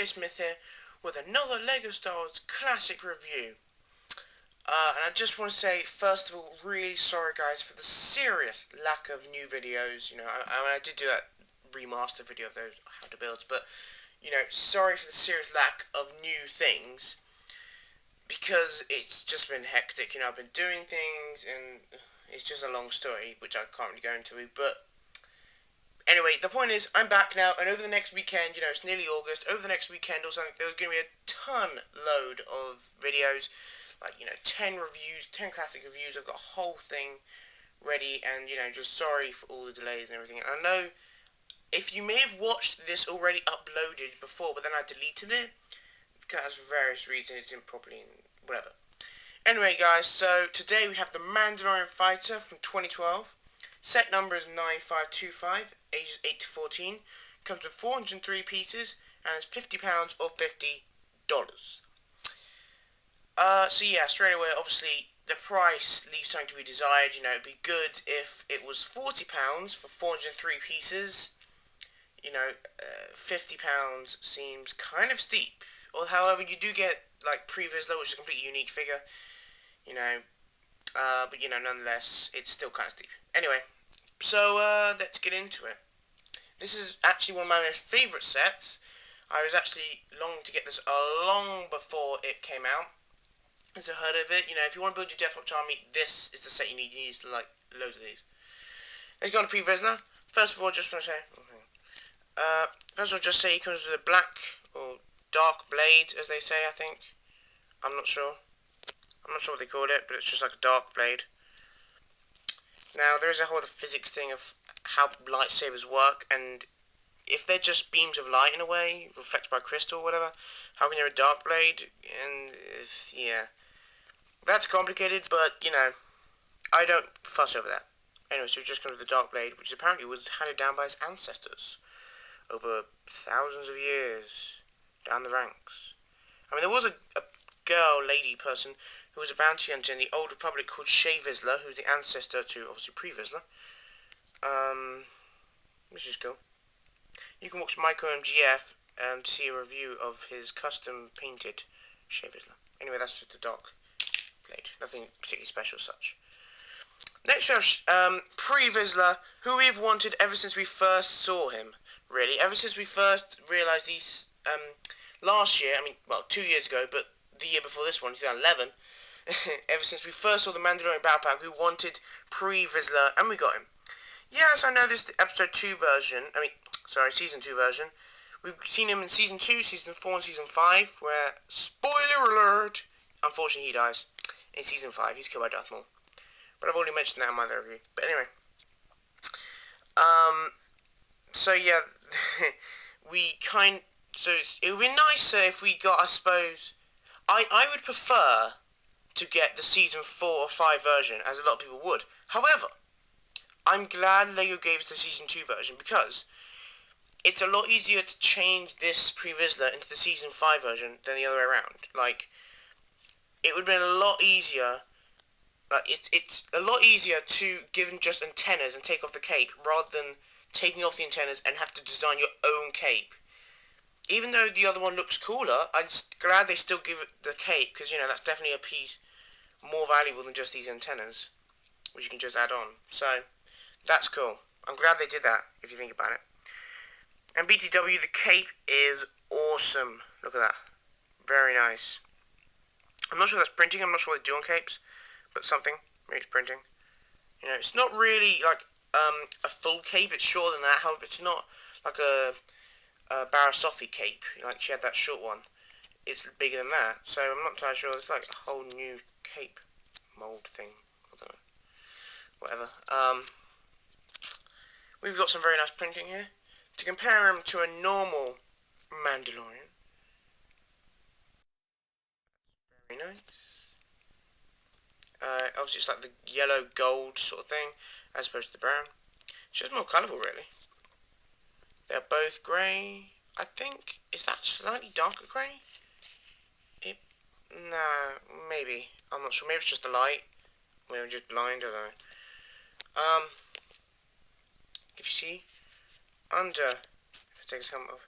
GeneralJSmith here with another LEGO Star Wars classic review. And I just want to say, first of all, really sorry guys for the serious lack of new videos. I did do that remaster video of those how to builds, but sorry for the serious lack of new things because it's just been hectic. I've been doing things and it's just a long story which I can't really go into, but anyway, the point is, I'm back now, and over the next weekend, it's nearly August, over the next weekend or something, there's going to be a ton load of videos, like, 10 reviews, 10 classic reviews. I've got a whole thing ready, and, just sorry for all the delays and everything. And I know, if you may have watched this already uploaded before, but then I deleted it, because for various reasons, it didn't properly, whatever. Anyway, guys, so today we have the Mandalorian Fighter from 2012. Set number is 9525, ages 8 to 14, comes with 403 pieces, and it's £50 or $50. So yeah, straight away, obviously, the price leaves something to be desired. It'd be good if it was £40 for 403 pieces. £50 seems kind of steep. Or, however, you do get, like, Pre-Vizsla, which is a completely unique figure, but, nonetheless, it's still kind of steep. Anyway, so, let's get into it. This is actually one of my most favourite sets. I was actually longing to get this long before it came out. As I heard of it, if you want to build your Death Watch army, this is the set you need. You need, like, loads of these. Let's go on to Pre-Vizsla. First of all, just want to say, just say he comes with a black or dark blade, as they say, I think. I'm not sure. I'm not sure what they call it, but it's just like a dark blade. Now, there is a whole other physics thing of how lightsabers work, and if they're just beams of light in a way, reflected by crystal or whatever, how can you have a dark blade? And, yeah. That's complicated, but, I don't fuss over that. Anyway, so it just comes with a dark blade, which apparently was handed down by his ancestors over thousands of years down the ranks. I mean, there was a lady person who was a bounty hunter in the Old Republic called Vizsla, who's the ancestor to, obviously, Pre-Vizsla. Which is cool. You can watch Michael MGF to see a review of his custom painted Vizsla. Anyway, that's just a dark blade. Nothing particularly special as such. Next we have Pre-Vizsla, who we've wanted ever since we first saw him. Really, ever since we first realised these, last year, 2 years ago, but the year before this one, 2011, ever since we first saw the Mandalorian Battle Pack, we wanted Pre-Vizsla, and we got him. Yes, I know this is the episode 2 version, season 2 version. We've seen him in season 2, season 4, and season 5, where, spoiler alert, unfortunately he dies. In season 5, he's killed by Darth Maul. But I've already mentioned that in my other review. But anyway. So yeah, it would be nicer if we got, I suppose, I would prefer to get the season 4 or 5 version, as a lot of people would. However, I'm glad LEGO gave us the season 2 version, because it's a lot easier to change this Pre-Vizsla into the season 5 version than the other way around. Like, it would have been a lot easier. It's a lot easier to give him just antennas and take off the cape, rather than taking off the antennas and have to design your own cape. Even though the other one looks cooler, I'm glad they still give it the cape, because, that's definitely a piece more valuable than just these antennas, which you can just add on. So, that's cool. I'm glad they did that, if you think about it. And BTW, the cape is awesome. Look at that. Very nice. I'm not sure if that's printing, I'm not sure what they do on capes, but something. Maybe it's printing. It's not really, like, a full cape, it's shorter than that. However, it's not like a Barasofi cape, like she had that short one. It's bigger than that, so I'm not entirely sure. It's like a whole new cape mold thing. I don't know. Whatever. We've got some very nice printing here. To compare him to a normal Mandalorian. Very nice. Obviously it's like the yellow gold sort of thing, as opposed to the brown. It's just more colourful, really. They're both grey. I think, is that slightly darker grey? Nah, maybe. I'm not sure. Maybe it's just the light. Maybe I'm just blind, I don't know. If you see, under, if I take his helmet off,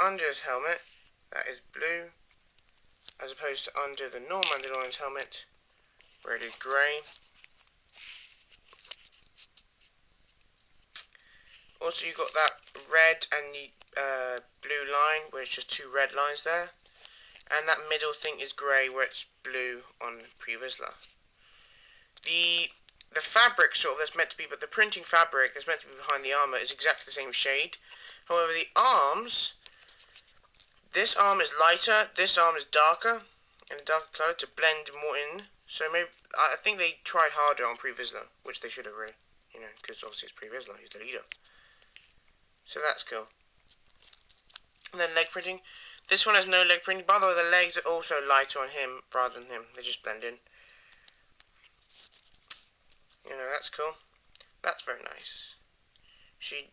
under his helmet, that is blue, as opposed to under the normal Mandalorian's helmet, where it is grey. Also, you've got that red and the blue line, where it's just two red lines there. And that middle thing is grey, where it's blue on Pre-Vizsla. The fabric sort of that's meant to be, but the printing fabric that's meant to be behind the armour is exactly the same shade. However, the arms, this arm is lighter, this arm is darker, in a darker colour to blend more in. So maybe, I think they tried harder on Pre-Vizsla, which they should have really, because obviously it's Pre-Vizsla, he's the leader. So that's cool. And then leg printing. This one has no leg printing. By the way, the legs are also lighter on him rather than him. They just blend in. That's cool. That's very nice. You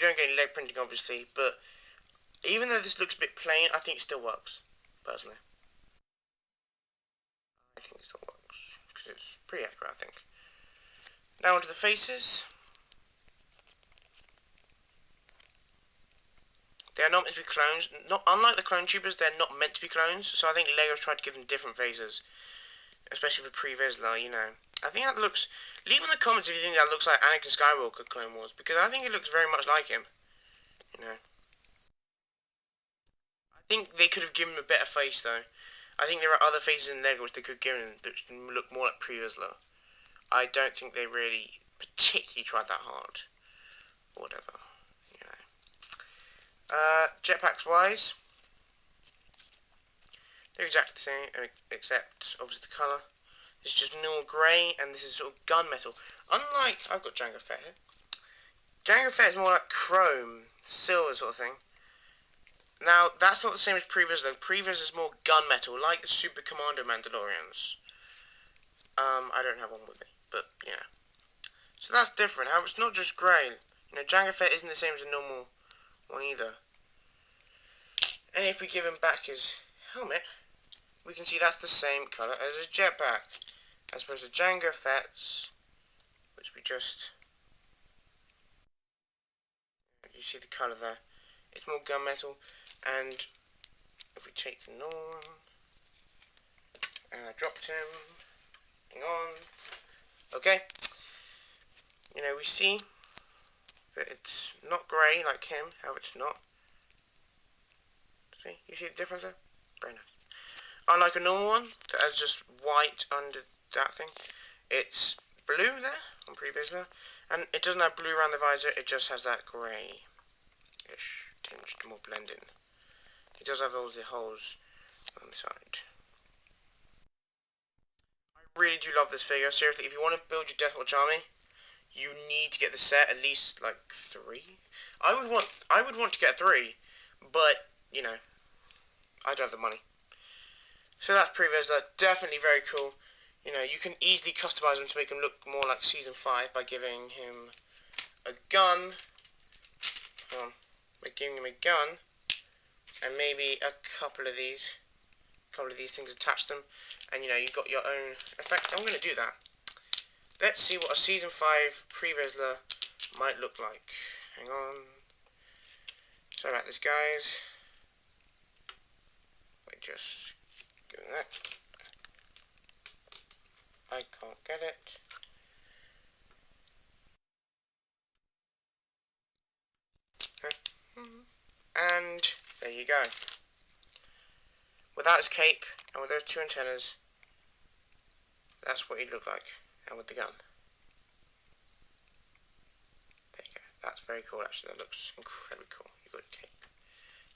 don't get any leg printing, obviously, but even though this looks a bit plain, I think it still works, personally. I think it still works, because it's pretty accurate, I think. Now onto the faces. They are not meant to be clones. Unlike the clone troopers, they're not meant to be clones, so I think LEGO's tried to give them different faces. Especially for Pre-Vizsla, I think that looks... Leave in the comments if you think that looks like Anakin Skywalker Clone Wars, because I think it looks very much like him. I think they could have given him a better face, though. I think there are other faces in LEGO which they could give him that look more like Pre-Vizsla. I don't think they really particularly tried that hard. Or whatever, Jetpacks wise, they're exactly the same, except obviously the colour. It's just normal grey, and this is sort of gunmetal. Unlike, I've got Jango Fett here. Jango Fett is more like chrome, silver sort of thing. Now, that's not the same as Pre-Vizsla. Pre-Vizsla is more gunmetal, like the Super Commando Mandalorians. I don't have one with me, but, So that's different. However, it's not just grey. Jango Fett isn't the same as a normal one either. And if we give him back his helmet, we can see that's the same colour as his jetpack, as opposed to Jango Fett's, which we just... You see the colour there. It's more gunmetal, and if we take the normal one, and I dropped him, hang on, okay, we see that it's not grey like him, how it's not. See, you see the difference there? Very nice. Unlike a normal one that has just white under that thing, it's blue there on Pre-Vizsla, and it doesn't have blue around the visor, it just has that grey-ish tinge to more blend in. It does have all the holes on the side. I really do love this figure. Seriously, if you want to build your Death Watch army, you need to get the set at least like 3. I would want to get 3, but I don't have the money. So that's Pre-Vizsla, definitely very cool. You can easily customize him to make him look more like Season 5 by giving him a gun. By giving him a gun, and maybe a couple of these things attach them, and you've got your own. In fact, I'm going to do that. Let's see what a Season 5 Pre-Vizsla might look like. Hang on. Sorry about this, guys. Just do that. I can't get it. And there you go. Without his cape and with those 2 antennas, that's what he'd look like. And with the gun. There you go. That's very cool, actually. That looks incredibly cool. You've got a cape.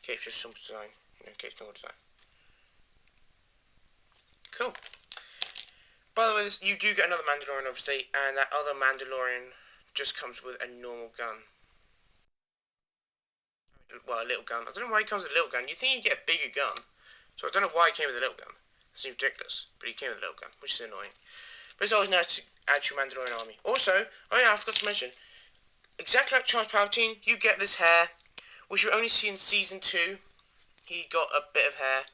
Cape's just simple design. Cape's normal design. Cool. By the way, you do get another Mandalorian, obviously, and that other Mandalorian just comes with a normal gun. Well, a little gun. I don't know why he comes with a little gun. You think he'd get a bigger gun. So I don't know why he came with a little gun. It seems ridiculous. But he came with a little gun, which is annoying. But it's always nice to add to your Mandalorian army. Also, oh yeah, I forgot to mention, exactly like Charles Palpatine, you get this hair, which you only see in Season 2. He got a bit of hair,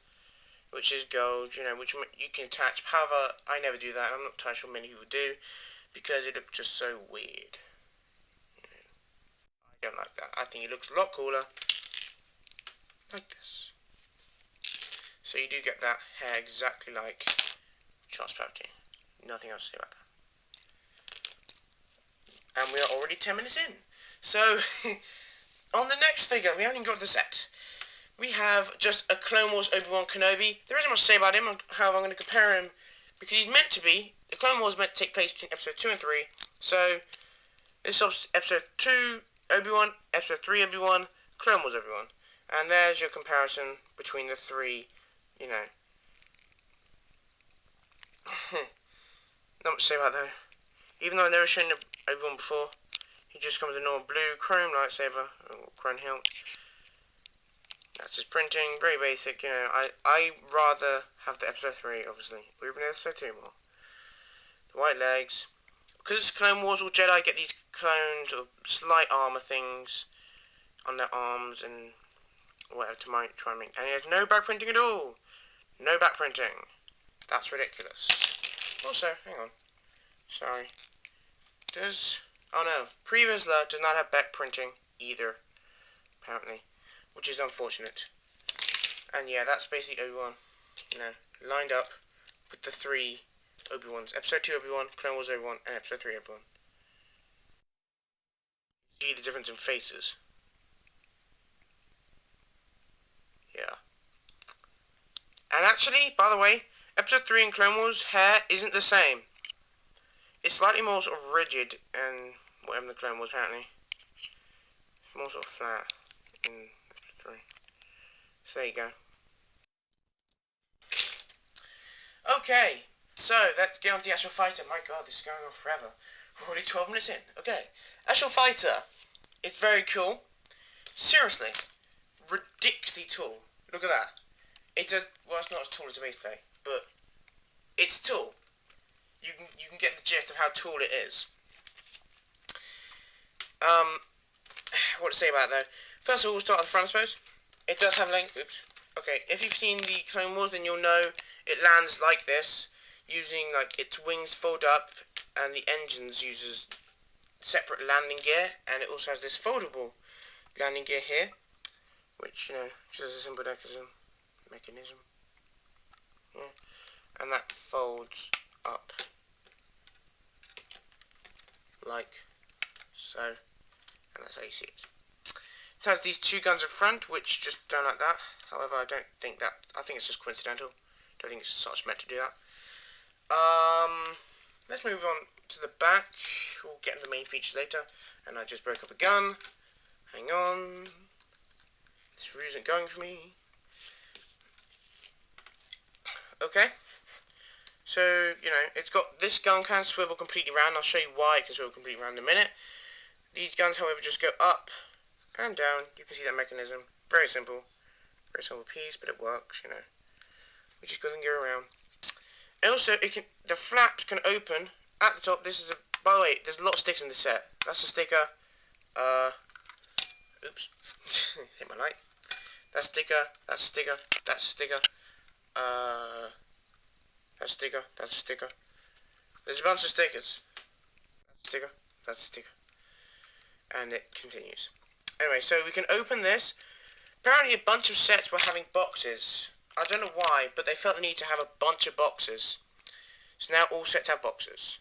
which is gold, which you can attach. However, I never do that, and I'm not entirely sure many people do, because it looks just so weird. I don't like that. I think it looks a lot cooler like this. So you do get that hair exactly like Charles Palpatine. Nothing else to say about that. And we are already 10 minutes in. So, on the next figure, we haven't even got to the set. We have just a Clone Wars Obi-Wan Kenobi. There isn't much to say about him, however I'm going to compare him, because he's meant to be, the Clone Wars is meant to take place between episode 2 and 3, so this is episode 2 Obi-Wan, episode 3 Obi-Wan, Clone Wars Obi-Wan. And there's your comparison between the three, you know. Not much to say about that. Even though I've never shown Obi-Wan before, he just comes with a normal blue chrome lightsaber, or chrome hilt. That's his printing, very basic, you know. I rather have the episode 3, obviously. We're in episode 2 more. The white legs. Because it's Clone Wars, all Jedi get these clones of slight armor things on their arms and whatever to try and make. And he has no back printing at all. No back printing. That's ridiculous. Also, hang on. Sorry. Oh no. Pre-Vizsla does not have back printing either. Apparently. Which is unfortunate. And yeah, that's basically Obi-Wan. You know, lined up with the three Obi-Wans. Episode 2 Obi-Wan, Clone Wars Obi-Wan, and Episode 3 Obi-Wan. See the difference in faces. Yeah. And actually, by the way, Episode 3 in Clone Wars, hair isn't the same. It's slightly more sort of rigid and whatever the Clone Wars, apparently. It's more sort of flat in Episode 3. So there you go. Okay, so let's get on to the actual fighter. My god, this is going on forever. We're already 12 minutes in. Okay, actual fighter. It's very cool. Seriously, ridiculously tall. Look at that. Well, it's not as tall as a base plate, but it's tall. You can get the gist of how tall it is. What to say about it though? First of all, we'll start at the front, I suppose. It does have length. Oops. Okay, if you've seen the Clone Wars, then you'll know it lands like this, using like its wings fold up, and the engines uses separate landing gear, and it also has this foldable landing gear here, which just as a simple mechanism. Yeah, and that folds up like so, and that's how you see it. It has these two guns in front, which just don't like that. However, I think it's just coincidental. I don't think it's such meant to do that. Let's move on to the back. We'll get into the main features later. And I just broke up a gun. Hang on. This review isn't going for me. Okay. So, it's got this gun can swivel completely round. I'll show you why it can swivel completely round in a minute. These guns, however, just go up and down. You can see that mechanism. Very simple. Very simple piece, but it works, We just go and go around. And also, the flaps can open at the top. By the way, there's a lot of sticks in this set. That's a sticker. Oops. Hit my light. That's a sticker. That's a sticker. That's a sticker. That's a sticker. That's a sticker. There's a bunch of stickers. That's a sticker. That's a sticker. And it continues. Anyway, so we can open this. Apparently a bunch of sets were having boxes. I don't know why, but they felt the need to have a bunch of boxes. So now all sets have boxes.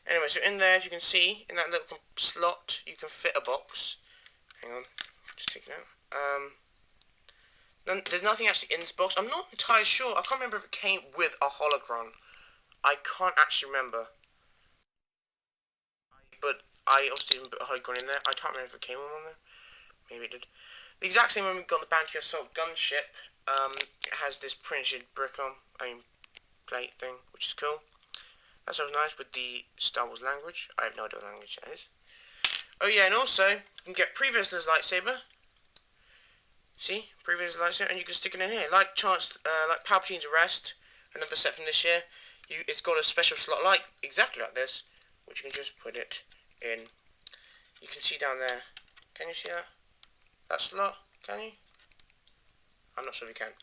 Anyway, so in there, as you can see, in that little slot, you can fit a box. Hang on, just take it out. There's nothing actually in this box. I'm not entirely sure. I can't remember if it came with a holocron. I can't actually remember. But I obviously didn't put a holocron in there. I can't remember if it came with one though. Maybe it did. The exact same when we got the Bounty Assault gunship. It has this printed brick on, plate thing, which is cool. That's always nice with the Star Wars language. I have no idea what language that is. Oh yeah, and also, you can get Pre-Vizsla's lightsaber. See? Pre-Vizsla's lightsaber, and you can stick it in here. Like Palpatine's Arrest, another set from this year. It's got a special slot exactly like this, which you can just put it in. You can see down there. Can you see that? That slot? Can you? I'm not sure if you can.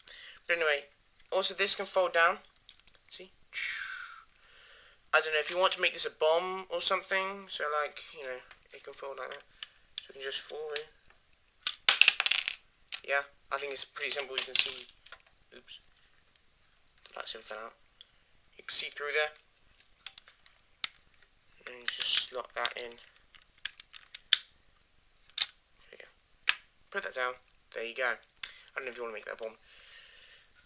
But anyway, also this can fold down. See? I don't know, if you want to make this a bomb or something, so it can fold like that. So you can just fold it. Yeah, I think it's pretty simple. You can see, oops, the lightsaber fell out. You can see through there, and you just slot that in. There you go. Put that down. There you go. I don't know if you want to make that bomb.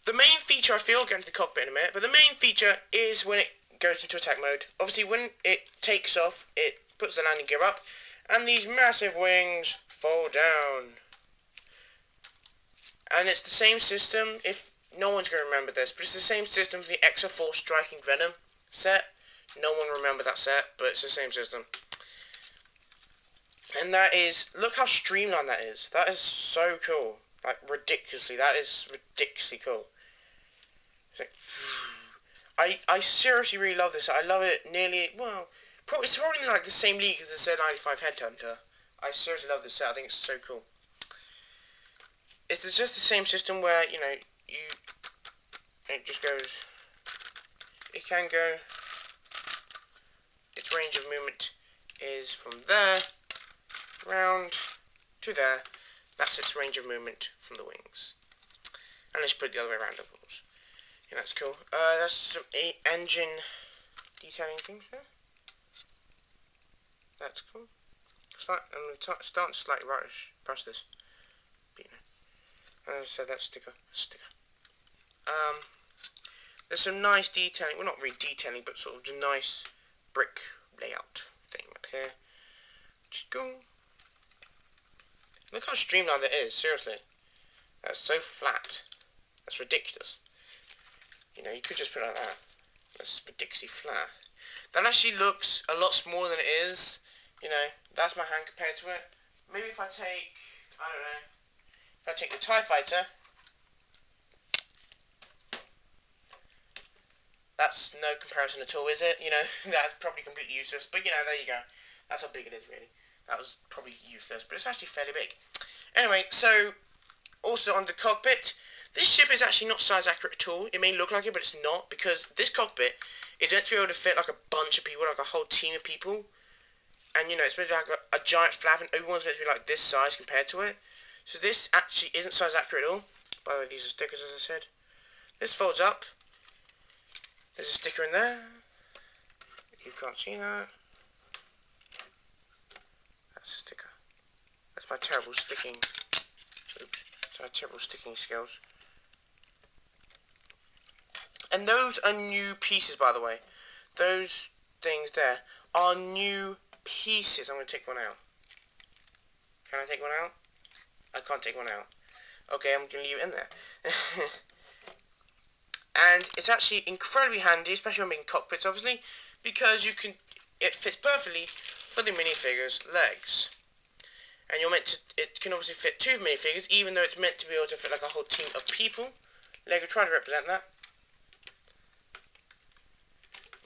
The main feature, I feel, I'll get into the cockpit in a minute, but the main feature is when it goes into attack mode. Obviously, when it takes off, it puts the landing gear up, and these massive wings fall down. And it's the same system, if no one's going to remember this, but it's the same system for the XO4 Striking Venom set. No one will remember that set, but it's the same system. And that is, look how streamlined that is. That is so cool. Like, ridiculously. That is ridiculously cool. It's like, I seriously really love this. I love it nearly, well, it's probably like the same league as the Z95 Headhunter. I seriously love this set. I think it's so cool. It's just the same system where, you know, it just goes, it can go, its range of movement is from there, round to there. That's its range of movement from the wings. And let's put it the other way around, of course. Yeah, that's cool. That's some engine detailing things there. That's cool. I'm starting to slightly brush this. But, you know. So that's sticker. There's some nice detailing. Well, not really detailing, but sort of a nice brick layout thing up here. Just go. Look how streamlined it is, seriously. That's so flat. That's ridiculous. You know, you could just put it like that. That's ridiculously flat. That actually looks a lot smaller than it is. You know, that's my hand compared to it. Maybe if I take, I don't know, if I take the TIE Fighter, that's no comparison at all, is it? You know, that's probably completely useless. But, you know, there you go. That's how big it is, really. That was probably useless, but it's actually fairly big. Anyway, so, also on the cockpit, this ship is actually not size accurate at all. It may look like it, but it's not, because this cockpit is meant to be able to fit like a bunch of people, like a whole team of people. And, you know, it's meant to be like a giant flap, and everyone's meant to be like this size compared to it. So this actually isn't size accurate at all. By the way, these are stickers, as I said. This folds up. There's a sticker in there. You can't see that. That's a sticker. That's my terrible sticking. Oops. That's my terrible sticking skills. And those are new pieces, by the way. Those things there are new pieces. I'm going to take one out. Can I take one out? I can't take one out. Okay, I'm going to leave it in there. And it's actually incredibly handy, especially when making cockpits, obviously, because it fits perfectly for the minifigure's legs. And it can obviously fit two minifigures, even though it's meant to be able to fit like a whole team of people. Lego trying to represent that.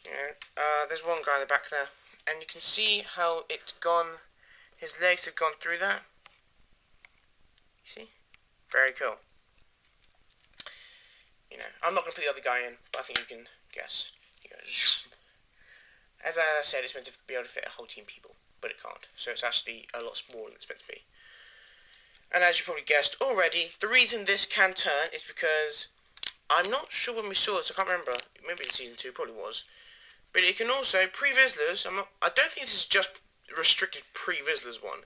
Yeah, there's one guy in the back there, and you can see how it's gone. His legs have gone through that. See? Very cool. You know, I'm not going to put the other guy in, but I think you can guess. He goes. As I said, it's meant to be able to fit a whole team of people, but it can't. So it's actually a lot smaller than it's meant to be. And as you probably guessed already, the reason this can turn is because I'm not sure when we saw this. I can't remember. Maybe in season 2, probably was. But it can also pre-Vizslers. I don't think this is just restricted pre-Vizslers one.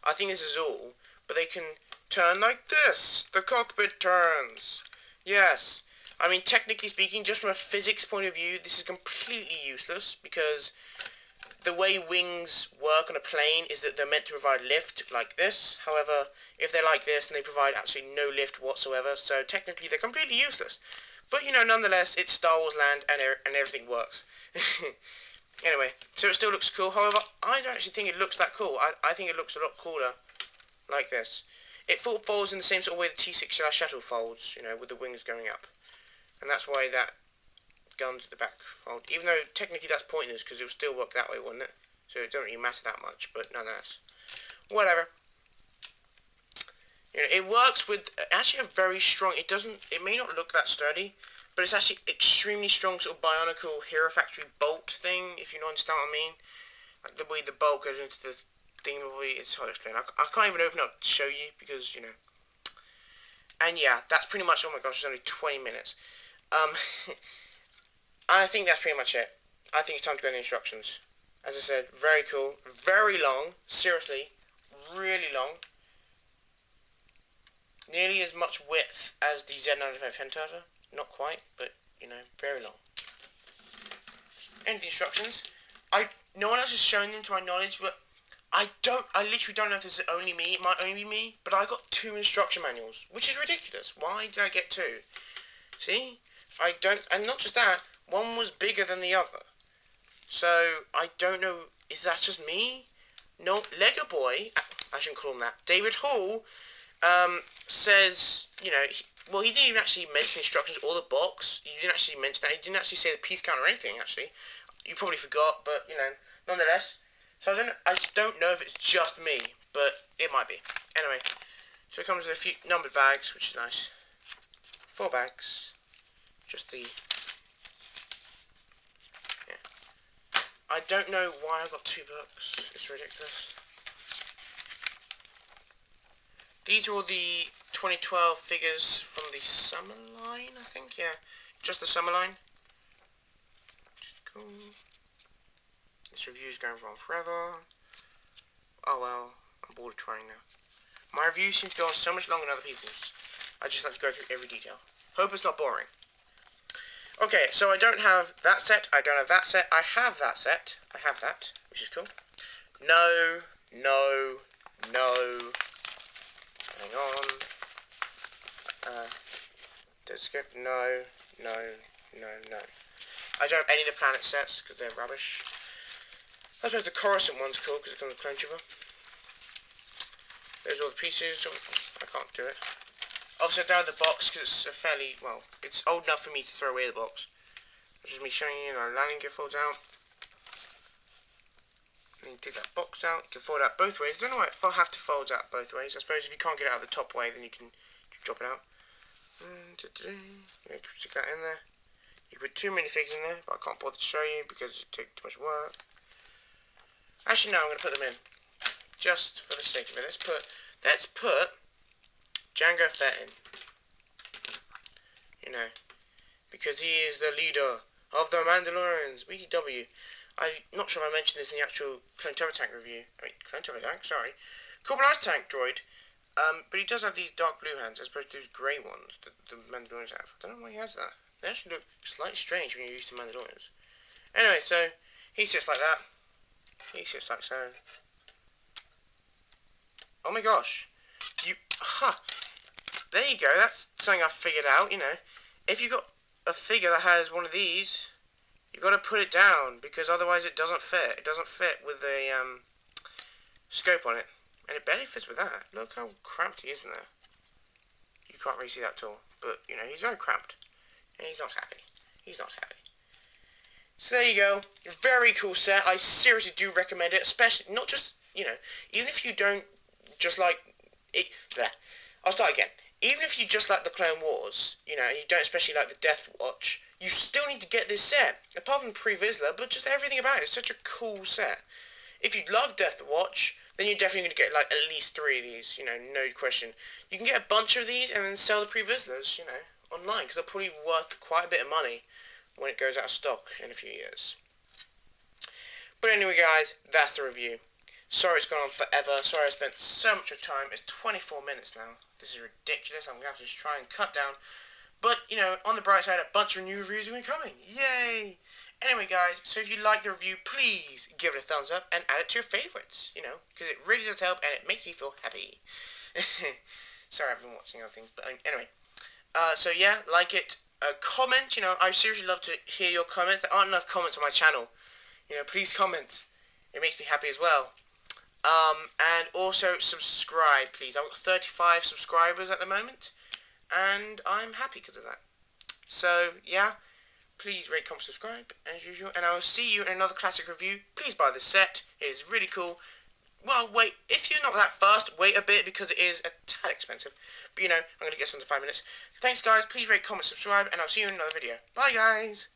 I think this is all. But they can turn like this. The cockpit turns. Yes. I mean, technically speaking, just from a physics point of view, this is completely useless because the way wings work on a plane is that they're meant to provide lift like this. However, if they're like this, then they provide absolutely no lift whatsoever. So technically, they're completely useless. But, you know, nonetheless, it's Star Wars land and everything works. Anyway, so it still looks cool. However, I don't actually think it looks that cool. I think it looks a lot cooler like this. It folds in the same sort of way the T6 shuttle folds, you know, with the wings going up. And that's why that gun to the back fold. Even though technically that's pointless because it would still work that way, wouldn't it? So it doesn't really matter that much, but nonetheless. Whatever. You know, it works with actually a very strong, it may not look that sturdy, but it's actually extremely strong sort of bionicle Hero Factory bolt thing, if you understand what I mean. Like the way the bolt goes into the thing, it's hard to explain. I can't even open up to show you because, you know, And yeah, that's pretty much, oh my gosh, it's only 20 minutes. I think that's pretty much it. I think it's time to go in the instructions. As I said, very cool, very long, seriously, really long. Nearly as much width as the Z95 Pentata. Not quite, but, you know, very long. And the instructions. No one else has shown them to my knowledge, but I literally don't know if this is only me, it might only be me, but I got 2 instruction manuals, which is ridiculous. Why did I get 2? See? And not just that, one was bigger than the other. So, I don't know, is that just me? No, Lego Boy, I shouldn't call him that, David Hall, says, you know, he didn't even actually mention instructions or the box. He didn't actually mention that. He didn't actually say the piece count or anything, actually. You probably forgot, but, you know, nonetheless. So I just don't know if it's just me, but it might be. Anyway, so it comes with a few numbered bags, which is nice. 4 bags. Just the... yeah. I don't know why I got 2 books. It's ridiculous. These are all the 2012 figures from the summer line, I think. Yeah, just the summer line. Which is cool. This review is going on forever. Oh well, I'm bored of trying now. My reviews seem to go on so much longer than other people's. I just like to go through every detail. Hope it's not boring. Okay, so I don't have that set. I don't have that set. I have that set. I have that, which is cool. No. Hang on. Don't skip. No. I don't have any of the planet sets because they're rubbish. I suppose the Coruscant one's cool because it comes with Clone Trooper. There's all the pieces. I can't do it. Obviously, I don't have the box because it's a fairly, well, it's old enough for me to throw away the box. Which is me showing you, landing gear folds out. And you take that box out. You can fold it out both ways. I don't know why it have to fold out both ways. I suppose if you can't get it out the top way, then you can drop it out. Yeah, stick that in there. You put 2 minifigs in there, but I can't bother to show you because it takes too much work. Actually, no, I'm going to put them in. Just for the sake of it. Let's put Jango Fett in. You know. Because he is the leader of the Mandalorians. BTW. I'm not sure if I mentioned this in the actual Clone Turbo Tank review. Clone Turbo Tank, sorry. Corbin Ice Tank droid. But he does have these dark blue hands as opposed to those grey ones that the Mandalorians have. I don't know why he has that. They actually look slightly strange when you're used to Mandalorians. Anyway, so he sits like that. He sits like so. Oh my gosh. There you go. That's something I figured out, you know. If you've got a figure that has one of these, you've got to put it down because otherwise it doesn't fit. It doesn't fit with the scope on it. And it barely fits with that. Look how cramped he is in there. You can't really see that at all. But, you know, he's very cramped. And he's not happy. He's not happy. So there you go. Very cool set. I seriously do recommend it. Especially, not just, you know, even if you don't just like it. I'll start again. Even if you just like the Clone Wars, you know, and you don't especially like the Death Watch, you still need to get this set. Apart from Pre-Vizsla, but just everything about it. It's such a cool set. If you love Death Watch, then you're definitely going to get like at least 3 of these, you know, no question. You can get a bunch of these and then sell the Pre-Vizslas, you know, online, because they're probably worth quite a bit of money when it goes out of stock in a few years. But anyway, guys, that's the review. Sorry it's gone on forever. Sorry I spent so much of time. It's 24 minutes now. This is ridiculous. I'm going to have to just try and cut down. But, you know, on the bright side, a bunch of new reviews are coming. Yay! Anyway, guys, so if you like the review, please give it a thumbs up and add it to your favourites, you know, because it really does help and it makes me feel happy. Sorry, I've been watching other things, but anyway. So yeah, like it. Comment, you know, I seriously love to hear your comments. There aren't enough comments on my channel. You know, please comment. It makes me happy as well. And also subscribe, please. I've got 35 subscribers at the moment, and I'm happy because of that. So, yeah, please rate, comment, subscribe, as usual, and I will see you in another classic review. Please buy this set. It is really cool. Well, wait, if you're not that fast, wait a bit, because it is a tad expensive. But, you know, I'm going to get some to 5 minutes. Thanks, guys. Please rate, comment, subscribe, and I'll see you in another video. Bye, guys.